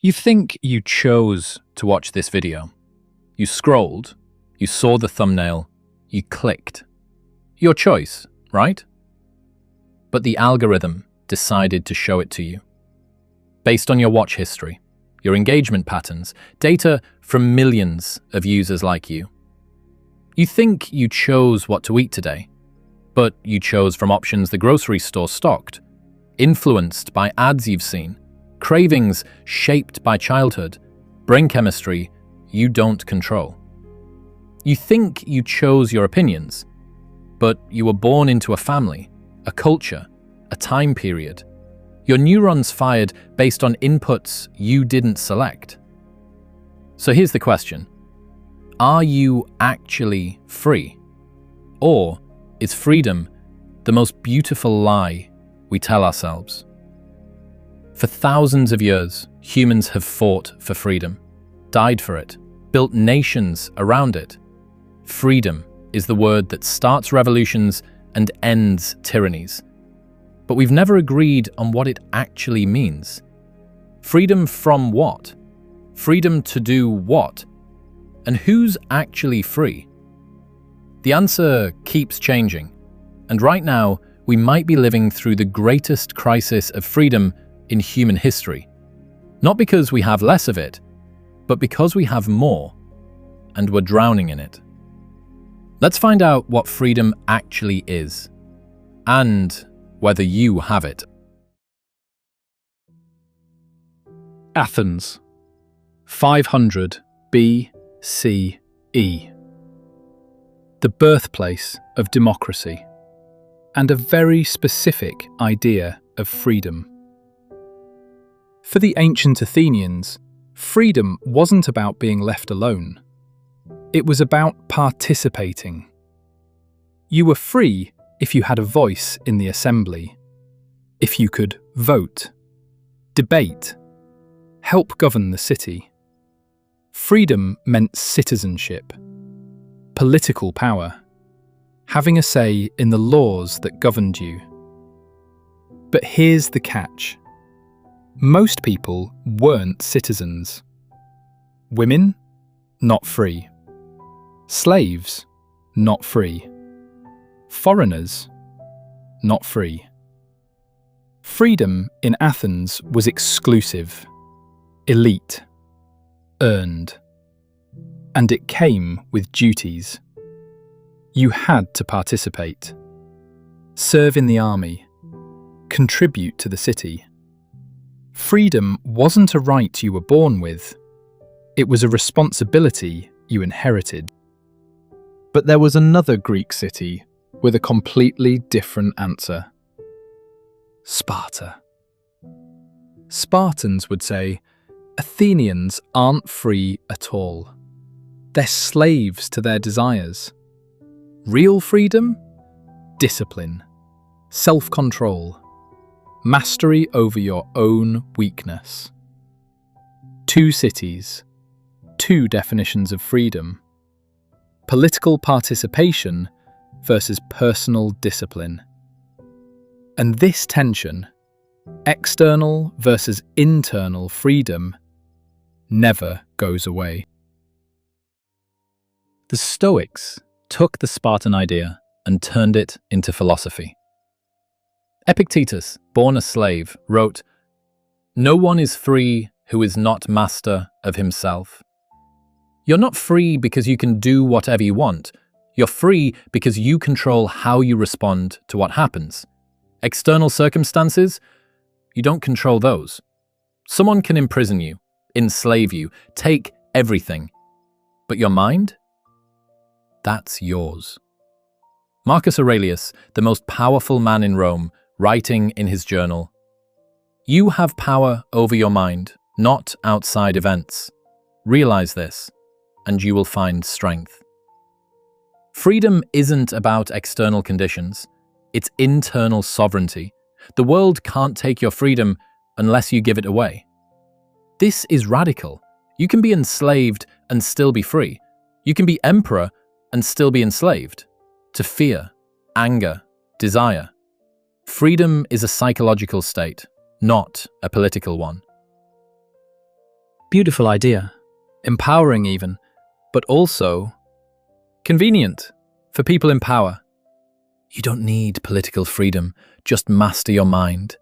You think you chose to watch this video. You scrolled, you saw the thumbnail, you clicked. Your choice, right? But the algorithm decided to show it to you. Based on your watch history, your engagement patterns, data from millions of users like you. You think you chose what to eat today, but you chose from options the grocery store stocked, influenced by ads you've seen, cravings shaped by childhood, brain chemistry you don't control. You think you chose your opinions, but you were born into a family, a culture, a time period. Your neurons fired based on inputs you didn't select. So here's the question. Are you actually free? Or is freedom the most beautiful lie we tell ourselves? For thousands of years, humans have fought for freedom, died for it, built nations around it. Freedom is the word that starts revolutions and ends tyrannies. But we've never agreed on what it actually means. Freedom from what? Freedom to do what? And who's actually free? The answer keeps changing. And right now, we might be living through the greatest crisis of freedom in human history. Not because we have less of it, but because we have more, and we're drowning in it. Let's find out what freedom actually is, and whether you have it. Athens, 500 BCE. The birthplace of democracy, and a very specific idea of freedom. For the ancient Athenians, freedom wasn't about being left alone. It was about participating. You were free if you had a voice in the assembly, if you could vote, debate, help govern the city. Freedom meant citizenship, political power, having a say in the laws that governed you. But here's the catch. Most people weren't citizens. Women, not free. Slaves, not free. Foreigners, not free. Freedom in Athens was exclusive, elite, earned. And it came with duties. You had to participate, serve in the army, contribute to the city. Freedom wasn't a right you were born with. It was a responsibility you inherited. But there was another Greek city with a completely different answer. Sparta. Spartans would say, Athenians aren't free at all. They're slaves to their desires. Real freedom? Discipline, self-control, mastery over your own weakness. Two cities, two definitions of freedom. Political participation versus personal discipline. And this tension, external versus internal freedom, never goes away. The Stoics took the Spartan idea and turned it into philosophy. Epictetus, born a slave, wrote, "No one is free who is not master of himself." You're not free because you can do whatever you want. You're free because you control how you respond to what happens. External circumstances, you don't control those. Someone can imprison you, enslave you, take everything. But your mind? That's yours. Marcus Aurelius, the most powerful man in Rome, writing in his journal, "You have power over your mind, not outside events. Realize this, and you will find strength." Freedom isn't about external conditions. It's internal sovereignty. The world can't take your freedom unless you give it away. This is radical. You can be enslaved and still be free. You can be emperor and still be enslaved to fear, anger, desire. Freedom is a psychological state, not a political one. Beautiful idea. Empowering even, but also convenient for people in power. You don't need political freedom, just master your mind.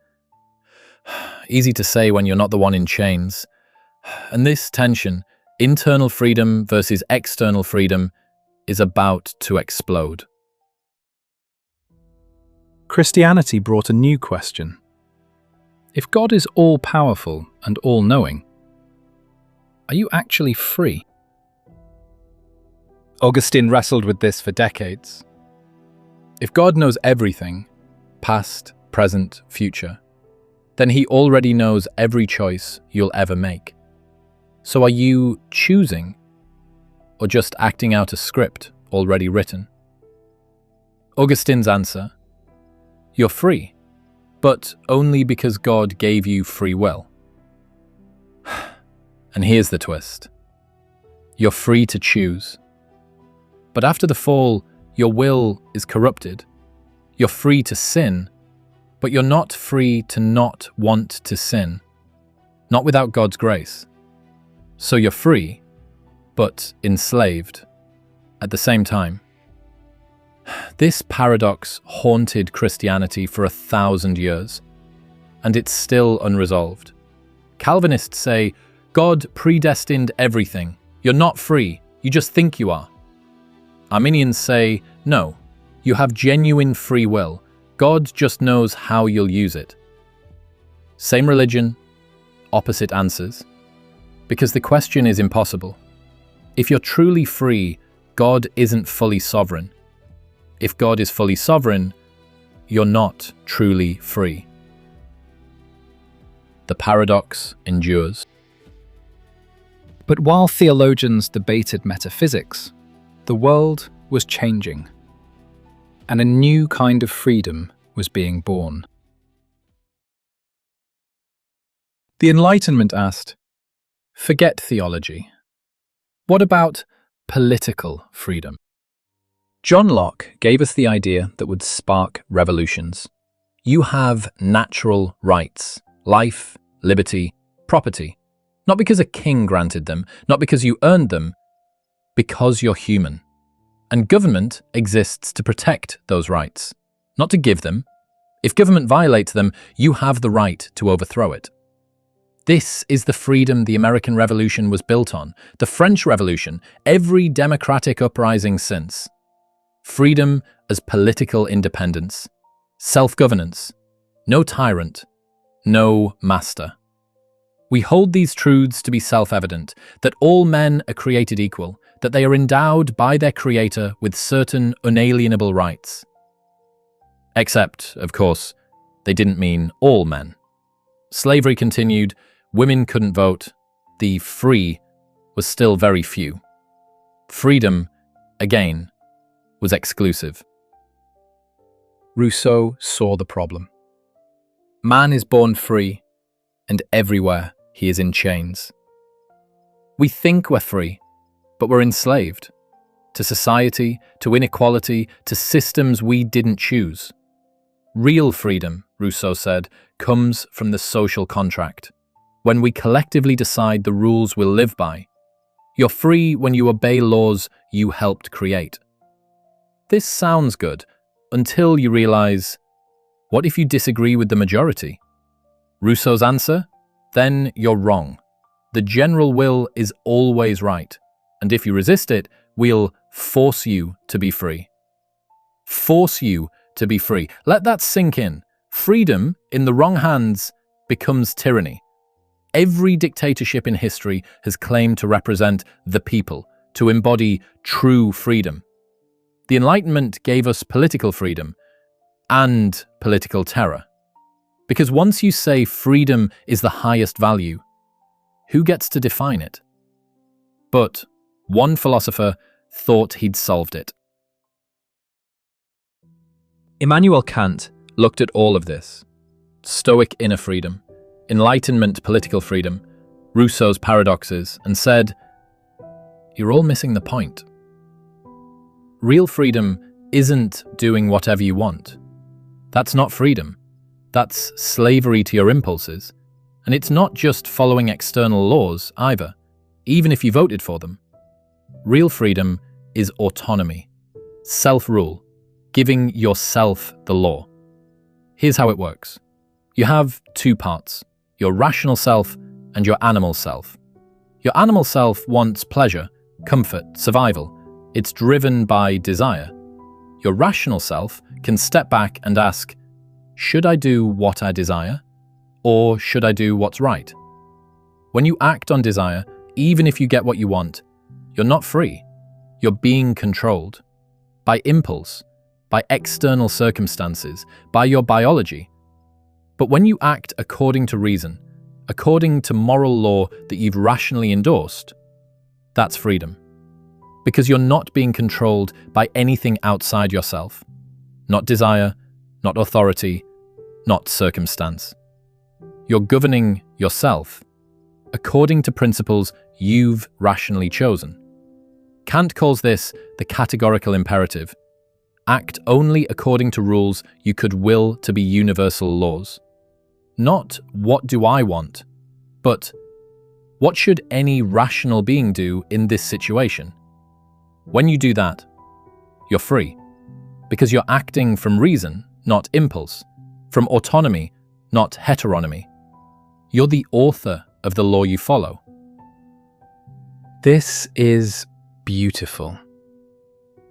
Easy to say when you're not the one in chains. And this tension, internal freedom versus external freedom, is about to explode. Christianity brought a new question. If God is all-powerful and all-knowing, are you actually free? Augustine wrestled with this for decades. If God knows everything, past, present, future, then he already knows every choice you'll ever make. So are you choosing, or just acting out a script already written? Augustine's answer: you're free, but only because God gave you free will. And here's the twist. You're free to choose. But after the fall, your will is corrupted. You're free to sin, but you're not free to not want to sin. Not without God's grace. So you're free, but enslaved at the same time. This paradox haunted Christianity for 1,000 years, and it's still unresolved. Calvinists say, God predestined everything. You're not free, you just think you are. Arminians say, no, you have genuine free will. God just knows how you'll use it. Same religion, opposite answers. Because the question is impossible. If you're truly free, God isn't fully sovereign. If God is fully sovereign, you're not truly free. The paradox endures. But while theologians debated metaphysics, the world was changing, and a new kind of freedom was being born. The Enlightenment asked, forget theology. What about political freedom? John Locke gave us the idea that would spark revolutions. You have natural rights, life, liberty, property. Not because a king granted them, not because you earned them, because you're human. And government exists to protect those rights, not to give them. If government violates them, you have the right to overthrow it. This is the freedom the American Revolution was built on, the French Revolution, every democratic uprising since. Freedom as political independence, self-governance, no tyrant, no master. We hold these truths to be self-evident, that all men are created equal, that they are endowed by their Creator with certain unalienable rights. Except, of course, they didn't mean all men. Slavery continued, women couldn't vote, the free was still very few. Freedom, again, was exclusive. Rousseau saw the problem. Man is born free, and everywhere he is in chains. We think we're free, but we're enslaved to society, to inequality, to systems we didn't choose. Real freedom, Rousseau said, comes from the social contract, when we collectively decide the rules we'll live by. You're free when you obey laws you helped create. This sounds good, until you realize, what if you disagree with the majority? Rousseau's answer? Then you're wrong. The general will is always right, and if you resist it, we'll force you to be free. Force you to be free. Let that sink in. Freedom, in the wrong hands, becomes tyranny. Every dictatorship in history has claimed to represent the people, to embody true freedom. The Enlightenment gave us political freedom and political terror. Because once you say freedom is the highest value, who gets to define it? But one philosopher thought he'd solved it. Immanuel Kant looked at all of this. Stoic inner freedom, Enlightenment political freedom, Rousseau's paradoxes, and said, you're all missing the point. Real freedom isn't doing whatever you want. That's not freedom. That's slavery to your impulses. And it's not just following external laws either, even if you voted for them. Real freedom is autonomy, self-rule, giving yourself the law. Here's how it works. You have two parts, your rational self and your animal self. Your animal self wants pleasure, comfort, survival. It's driven by desire. Your rational self can step back and ask, should I do what I desire, or should I do what's right? When you act on desire, even if you get what you want, you're not free. You're being controlled by impulse, by external circumstances, by your biology. But when you act according to reason, according to moral law that you've rationally endorsed, that's freedom. Because you're not being controlled by anything outside yourself. Not desire, not authority, not circumstance. You're governing yourself according to principles you've rationally chosen. Kant calls this the categorical imperative. Act only according to rules you could will to be universal laws. Not what do I want, but what should any rational being do in this situation? When you do that, you're free, because you're acting from reason, not impulse, from autonomy, not heteronomy. You're the author of the law you follow. This is beautiful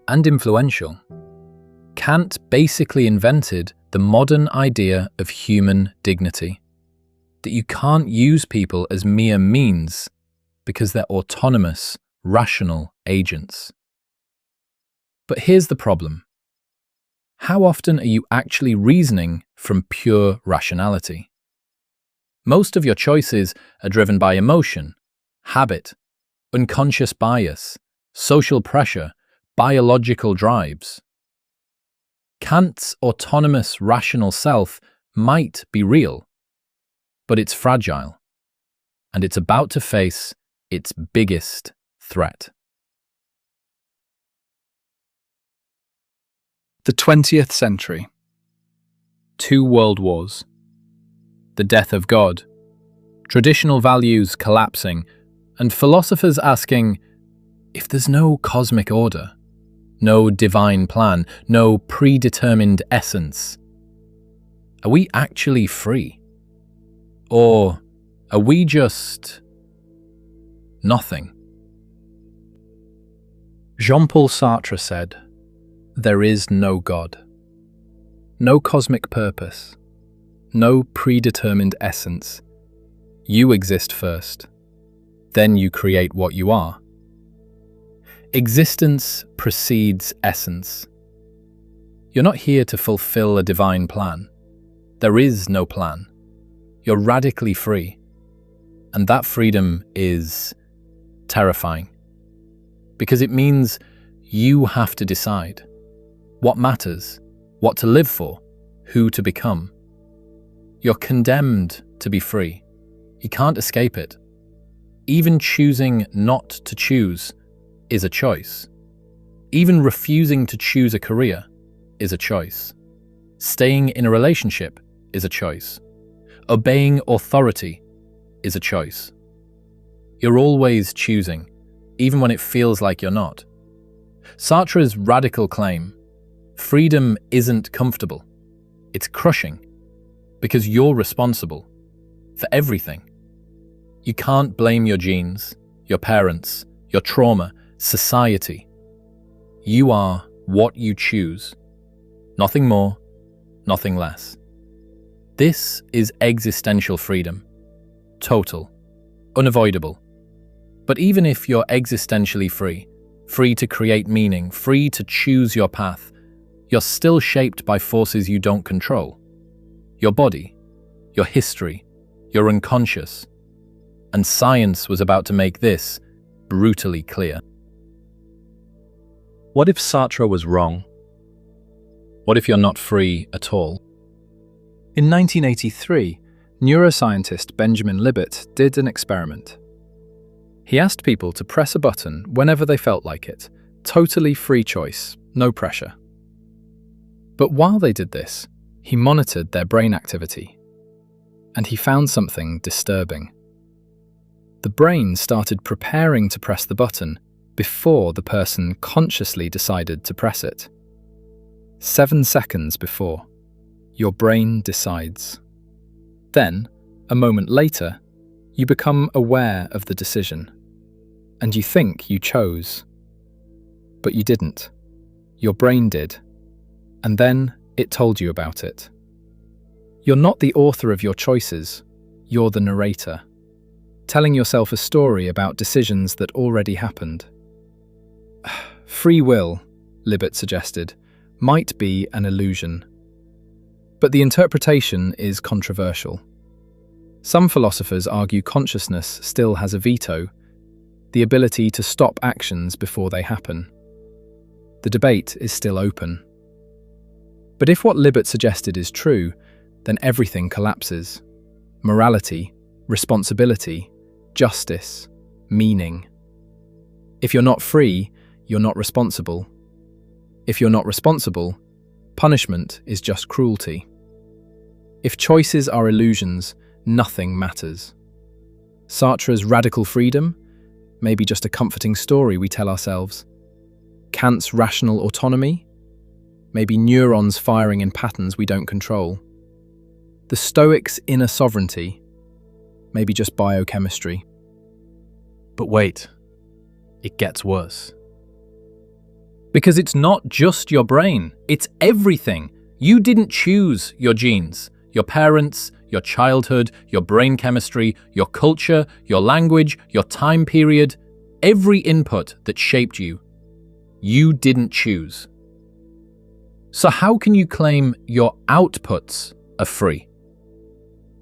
and influential. Kant basically invented the modern idea of human dignity, that you can't use people as mere means because they're autonomous, rational agents. But here's the problem. How often are you actually reasoning from pure rationality? Most of your choices are driven by emotion, habit, unconscious bias, social pressure, biological drives. Kant's autonomous rational self might be real, but it's fragile, and it's about to face its biggest threat. The 20th century. 2 world wars. The death of God. Traditional values collapsing, and philosophers asking, if there's no cosmic order, no divine plan, no predetermined essence, are we actually free? Or are we just nothing? Jean-Paul Sartre said, there is no God, no cosmic purpose, no predetermined essence. You exist first, then you create what you are. Existence precedes essence. You're not here to fulfill a divine plan. There is no plan. You're radically free. And that freedom is terrifying. Because it means you have to decide what matters, what to live for, who to become. You're condemned to be free. You can't escape it. Even choosing not to choose is a choice. Even refusing to choose a career is a choice. Staying in a relationship is a choice. Obeying authority is a choice. You're always choosing, even when it feels like you're not. Sartre's radical claim, freedom isn't comfortable, it's crushing, because you're responsible for everything. You can't blame your genes, your parents, your trauma, society. You are what you choose. Nothing more, nothing less. This is existential freedom. Total. Unavoidable. But even if you're existentially free, free to create meaning, free to choose your path, you're still shaped by forces you don't control. Your body, your history, your unconscious. And science was about to make this brutally clear. What if Sartre was wrong? What if you're not free at all? In 1983, neuroscientist Benjamin Libet did an experiment. He asked people to press a button whenever they felt like it, totally free choice, no pressure. But while they did this, he monitored their brain activity. and he found something disturbing. The brain started preparing to press the button before the person consciously decided to press it. 7 seconds before, your brain decides. Then, a moment later, you become aware of the decision, and you think you chose. But you didn't. Your brain did, and then it told you about it. You're not the author of your choices, you're the narrator, telling yourself a story about decisions that already happened. Free will, Libet suggested, might be an illusion. But the interpretation is controversial. Some philosophers argue consciousness still has a veto, the ability to stop actions before they happen. The debate is still open. But if what Libet suggested is true, then everything collapses. Morality, responsibility, justice, meaning. If you're not free, you're not responsible. If you're not responsible, punishment is just cruelty. If choices are illusions, nothing matters. Sartre's radical freedom? Maybe just a comforting story we tell ourselves. Kant's rational autonomy? Maybe neurons firing in patterns we don't control. The Stoics' inner sovereignty? Maybe just biochemistry. But wait, it gets worse. Because it's not just your brain, it's everything. You didn't choose your genes, your parents, your childhood, your brain chemistry, your culture, your language, your time period, every input that shaped you. You didn't choose. So how can you claim your outputs are free?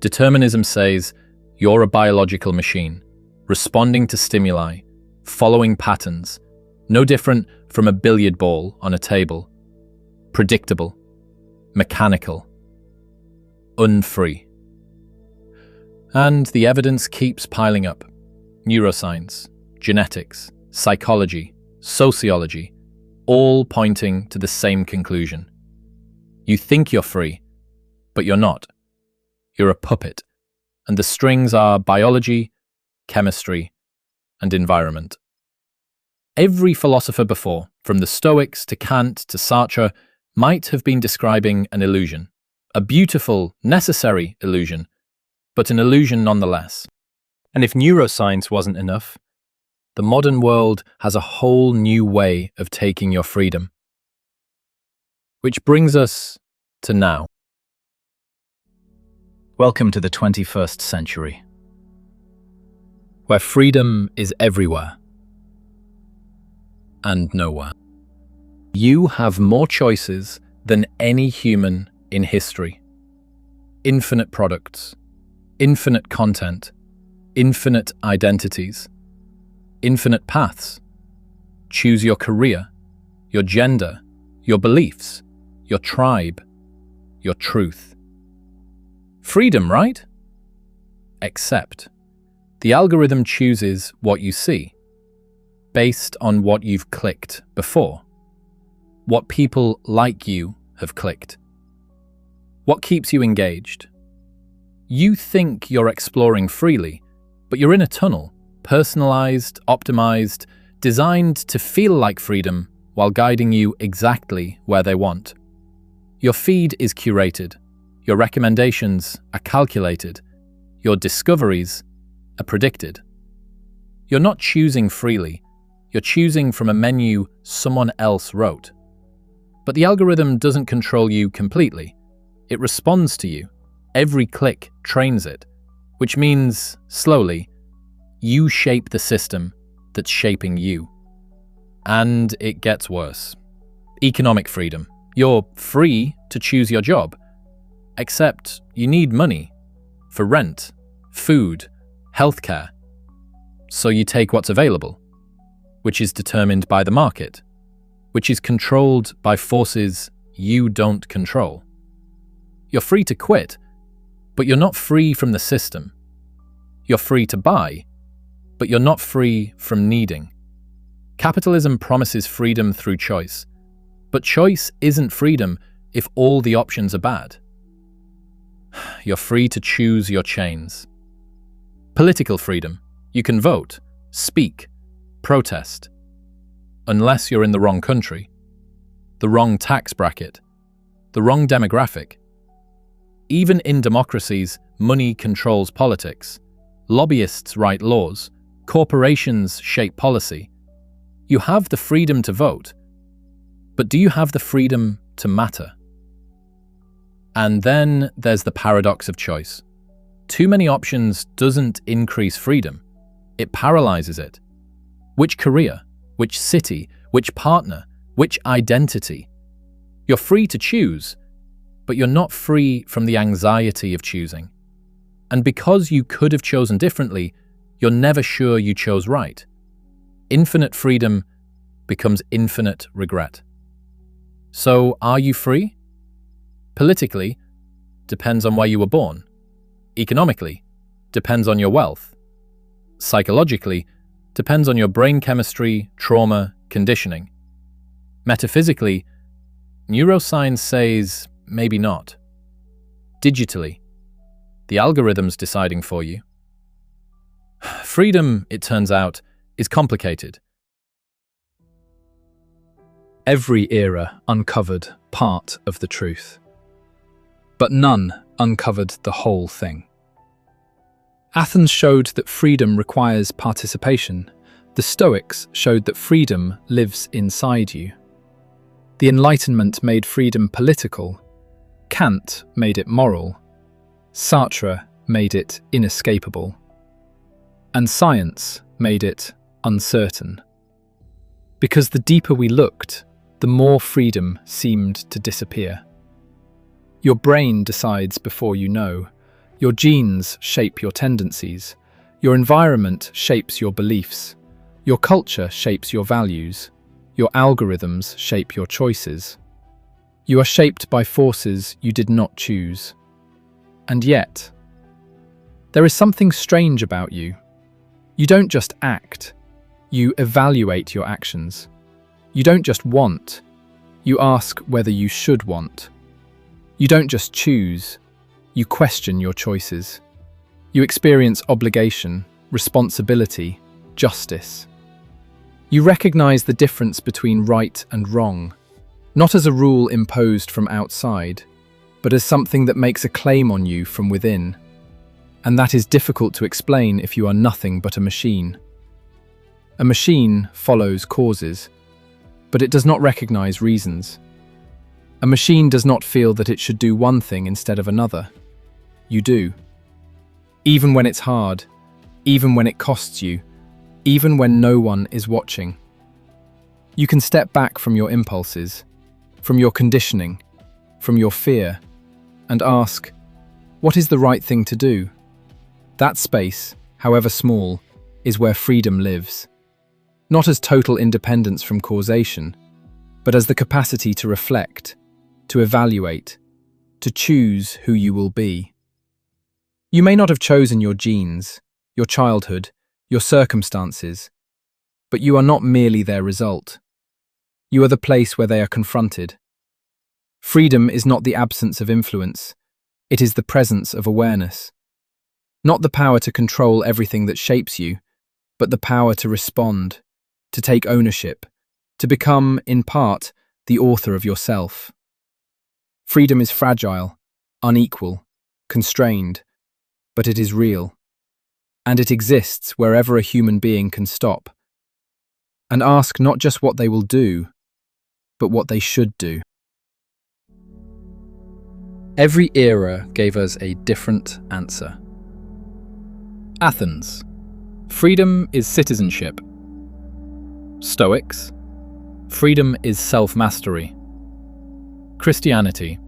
Determinism says you're a biological machine, responding to stimuli, following patterns, no different from a billiard ball on a table. Predictable, mechanical, unfree. And the evidence keeps piling up. Neuroscience, genetics, psychology, sociology, all pointing to the same conclusion. You think you're free, but you're not. You're a puppet, and the strings are biology, chemistry, and environment. Every philosopher before, from the Stoics to Kant to Sartre, might have been describing an illusion. A beautiful, necessary illusion, but an illusion nonetheless. And if neuroscience wasn't enough, the modern world has a whole new way of taking your freedom. Which brings us to now. Welcome to the 21st century, where freedom is everywhere and nowhere. You have more choices than any human in history. Infinite products, infinite content, infinite identities, infinite paths. Choose your career, your gender, your beliefs, your tribe, your truth. Freedom, right? Except the algorithm chooses what you see, based on what you've clicked before, what people like you have clicked, what keeps you engaged. You think you're exploring freely, but you're in a tunnel, personalized, optimized, designed to feel like freedom while guiding you exactly where they want. Your feed is curated, your recommendations are calculated, your discoveries are predicted. You're not choosing freely, you're choosing from a menu someone else wrote. But the algorithm doesn't control you completely. It responds to you. Every click trains it, which means, slowly, you shape the system that's shaping you. And it gets worse. Economic freedom. You're free to choose your job, except you need money for rent, food, healthcare. So you take what's available, which is determined by the market, which is controlled by forces you don't control. You're free to quit, but you're not free from the system. You're free to buy, but you're not free from needing. Capitalism promises freedom through choice, but choice isn't freedom if all the options are bad. You're free to choose your chains. Political freedom. You can vote, speak, protest. Unless you're in the wrong country, the wrong tax bracket, the wrong demographic. Even in democracies, money controls politics. Lobbyists write laws. Corporations shape policy. You have the freedom to vote, but do you have the freedom to matter? And then there's the paradox of choice. Too many options doesn't increase freedom, it paralyzes it. Which career, which city, which partner, which identity? You're free to choose, but you're not free from the anxiety of choosing. And because you could have chosen differently, you're never sure you chose right. Infinite freedom becomes infinite regret. So, are you free? Politically, depends on where you were born. Economically, depends on your wealth. Psychologically, depends on your brain chemistry, trauma, conditioning. Metaphysically, neuroscience says maybe not. Digitally, the algorithm's deciding for you. Freedom, it turns out, is complicated. Every era uncovered part of the truth, but none uncovered the whole thing. Athens showed that freedom requires participation. The Stoics showed that freedom lives inside you. The Enlightenment made freedom political. Kant made it moral. Sartre made it inescapable. And science made it uncertain. Because the deeper we looked, the more freedom seemed to disappear. Your brain decides before you know. Your genes shape your tendencies. Your environment shapes your beliefs. Your culture shapes your values. Your algorithms shape your choices. You are shaped by forces you did not choose. And yet, there is something strange about you. You don't just act, you evaluate your actions. You don't just want, you ask whether you should want. You don't just choose, you question your choices. You experience obligation, responsibility, justice. You recognize the difference between right and wrong, not as a rule imposed from outside, but as something that makes a claim on you from within. And that is difficult to explain if you are nothing but a machine. A machine follows causes, but it does not recognize reasons. A machine does not feel that it should do one thing instead of another. You do. Even when it's hard, even when it costs you, even when no one is watching. You can step back from your impulses, from your conditioning, from your fear, and ask, what is the right thing to do? That space, however small, is where freedom lives. Not as total independence from causation, but as the capacity to reflect, to evaluate, to choose who you will be. You may not have chosen your genes, your childhood, your circumstances, but you are not merely their result. You are the place where they are confronted. Freedom is not the absence of influence, it is the presence of awareness. Not the power to control everything that shapes you, but the power to respond, to take ownership, to become, in part, the author of yourself. Freedom is fragile, unequal, constrained, but it is real, and it exists wherever a human being can stop and ask not just what they will do, but what they should do. Every era gave us a different answer. Athens. Freedom is citizenship. Stoics. Freedom is self-mastery. Christianity.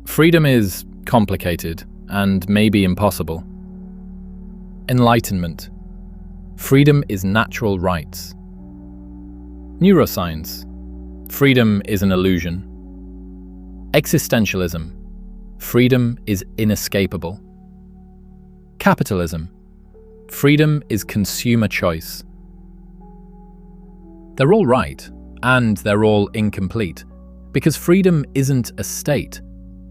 Freedom is complicated and maybe impossible. Enlightenment. Freedom is natural rights. Neuroscience. Freedom is an illusion. Existentialism. Freedom is inescapable. Capitalism. Freedom is consumer choice. They're all right, and they're all incomplete, because freedom isn't a state,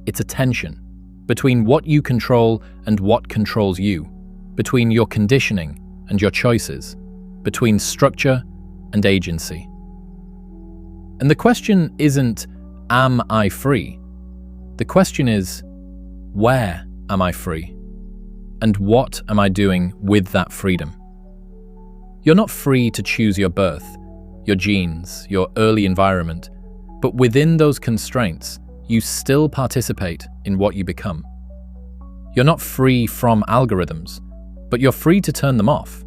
it's a tension. between what you control and what controls you, between your conditioning and your choices, between structure and agency. And the question isn't, am I free? The question is, where am I free? And what am I doing with that freedom? You're not free to choose your birth, your genes, your early environment, but within those constraints, you still participate in what you become. You're not free from algorithms, but you're free to turn them off.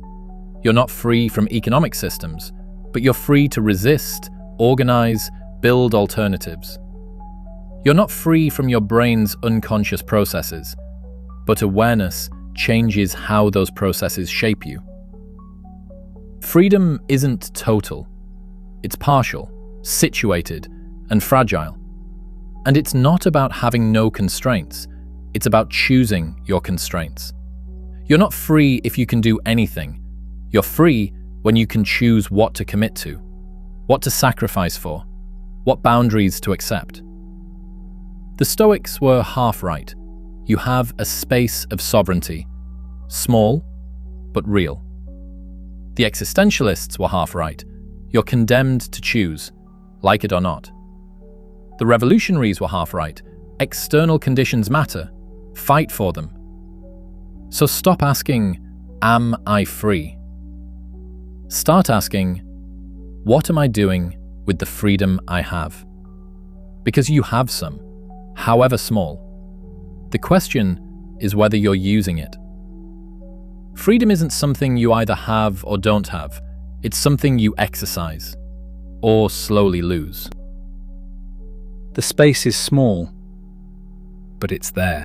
You're not free from economic systems, but you're free to resist, organize, build alternatives. You're not free from your brain's unconscious processes, but awareness changes how those processes shape you. Freedom isn't total. It's partial, situated, and fragile. And it's not about having no constraints. It's about choosing your constraints. You're not free if you can do anything. You're free when you can choose what to commit to, what to sacrifice for, what boundaries to accept. The Stoics were half right. You have a space of sovereignty, small but real. The existentialists were half right. You're condemned to choose, like it or not. The revolutionaries were half right. External conditions matter. Fight for them. So stop asking, am I free? Start asking, what am I doing with the freedom I have? Because you have some, however small. The question is whether you're using it. Freedom isn't something you either have or don't have. It's something you exercise, or slowly lose. The space is small, but it's there.